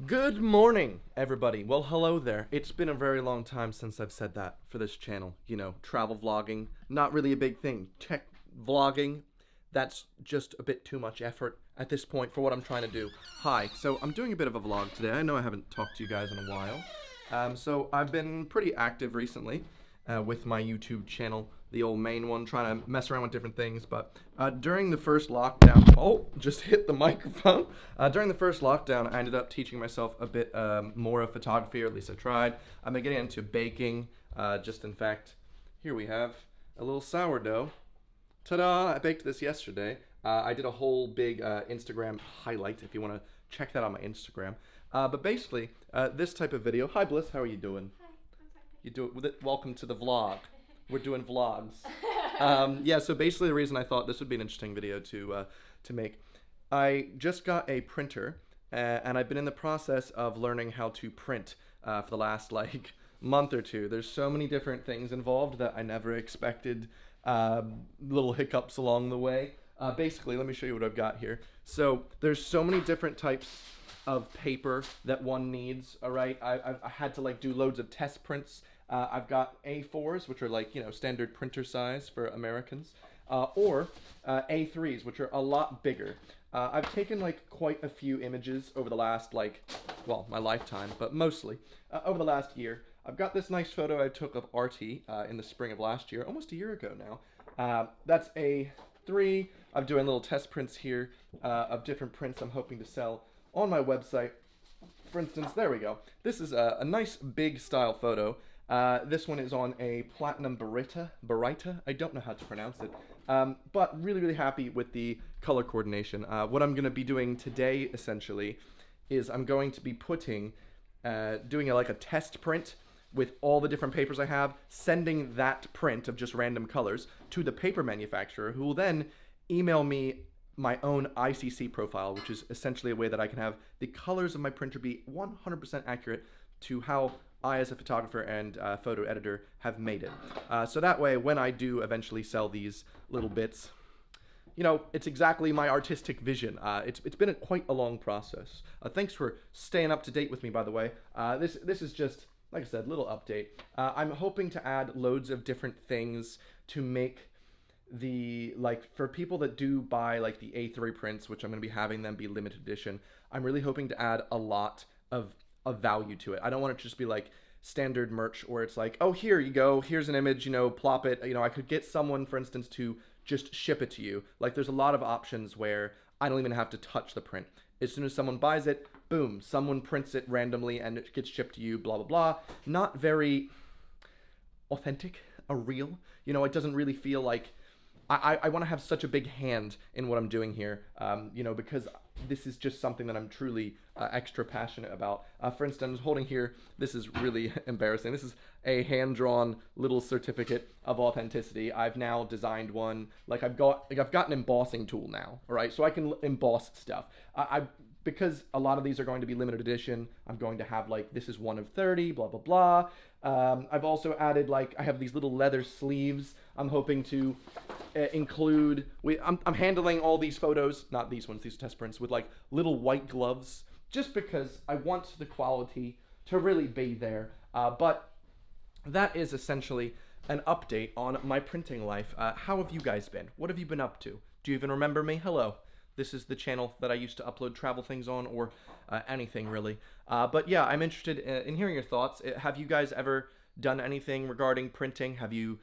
Good morning, everybody. Well, hello there. It's been a very long time since I've said that for this channel. You know, travel vlogging, not really a big thing. Tech vlogging, that's just a bit too much effort at this point for what I'm trying to do. Hi, so I'm doing a bit of a vlog today. I know I haven't talked to you guys in a while. So I've been pretty active recently with my YouTube channel, the old main one, trying to mess around with different things. But during the first lockdown, just hit the microphone. During the first lockdown, I ended up teaching myself a bit more of photography, or at least I tried. I've been getting into baking. In fact, here we have a little sourdough. Ta-da! I baked this yesterday. I did a whole big Instagram highlight if you want to check that on my Instagram. But basically, this type of video. Hi, Bliss. How are you doing? Hi, I'm fine. You do it with it. Welcome to the vlog. We're doing vlogs. Yeah. So basically, the reason I thought this would be an interesting video to make, I just got a printer, and I've been in the process of learning how to print for the last month or two. There's so many different things involved that I never expected. Little hiccups along the way. Basically, let me show you what I've got here. So there's so many different types of paper that one needs. All right, I had to do loads of test prints. I've got A4s, which are standard printer size for Americans, or A3s, which are a lot bigger. I've taken quite a few images over the last my lifetime, but mostly over the last year. I've got this nice photo I took of Artie in the spring of last year, almost a year ago now. That's A3. I'm doing little test prints here of different prints I'm hoping to sell on my website. For instance, there we go. This is a nice big style photo. This one is on a platinum Barita. I don't know how to pronounce it, but really happy with the color coordination. What I'm going to be doing today, essentially, is I'm going to be doing a test print with all the different papers I have, sending that print of just random colors to the paper manufacturer, who will then email me my own ICC profile, which is essentially a way that I can have the colors of my printer be 100% accurate to how I, as a photographer and photo editor, have made it. So that way, when I do eventually sell these little bits, it's exactly my artistic vision. It's been quite a long process. Thanks for staying up to date with me, by the way. This is just, like I said, little update. I'm hoping to add loads of different things to make for people that do buy the A3 prints, which I'm going to be having them be limited edition. I'm really hoping to add a lot of value to it. I don't want it to just be standard merch where it's oh, here you go, here's an image, plop it. I could get someone, for instance, to just ship it to you. There's a lot of options where I don't even have to touch the print. As soon as someone buys it, boom, someone prints it randomly and it gets shipped to you, blah, blah, blah. Not very authentic, real. It doesn't really feel like I want to have such a big hand in what I'm doing here, because this is just something that I'm truly extra passionate about. For instance, holding here, this is really embarrassing. This is a hand-drawn little certificate of authenticity. I've now designed one. I've got an embossing tool now, all right? So I can emboss stuff. Because a lot of these are going to be limited edition, I'm going to have this is one of 30, blah, blah, blah. I've also added I have these little leather sleeves. I'm hoping to include, I'm handling all these photos, not these ones, these test prints, with little white gloves, just because I want the quality to really be there. But that is essentially an update on my printing life. How have you guys been? What have you been up to? Do you even remember me? Hello. This is the channel that I used to upload travel things on, or anything really. But yeah, I'm interested in hearing your thoughts. Have you guys ever done anything regarding printing? Have you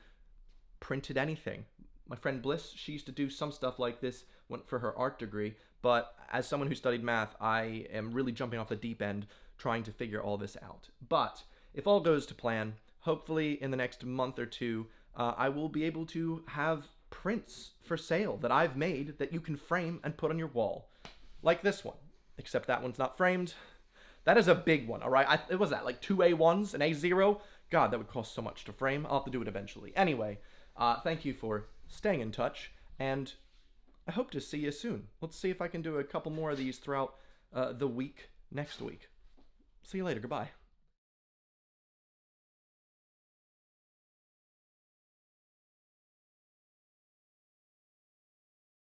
printed anything? My friend Bliss, she used to do some stuff like this for her art degree, but as someone who studied math, I am really jumping off the deep end trying to figure all this out. But if all goes to plan, hopefully in the next month or two, I will be able to have prints for sale that I've made that you can frame and put on your wall, like this one, except that one's not framed. That is a big one, all right? It was that two A1s, an A0. God, that would cost so much to frame. I'll have to do it eventually. Anyway, thank you for staying in touch, and I hope to see you soon. Let's see if I can do a couple more of these throughout the week next week. See you later. Goodbye.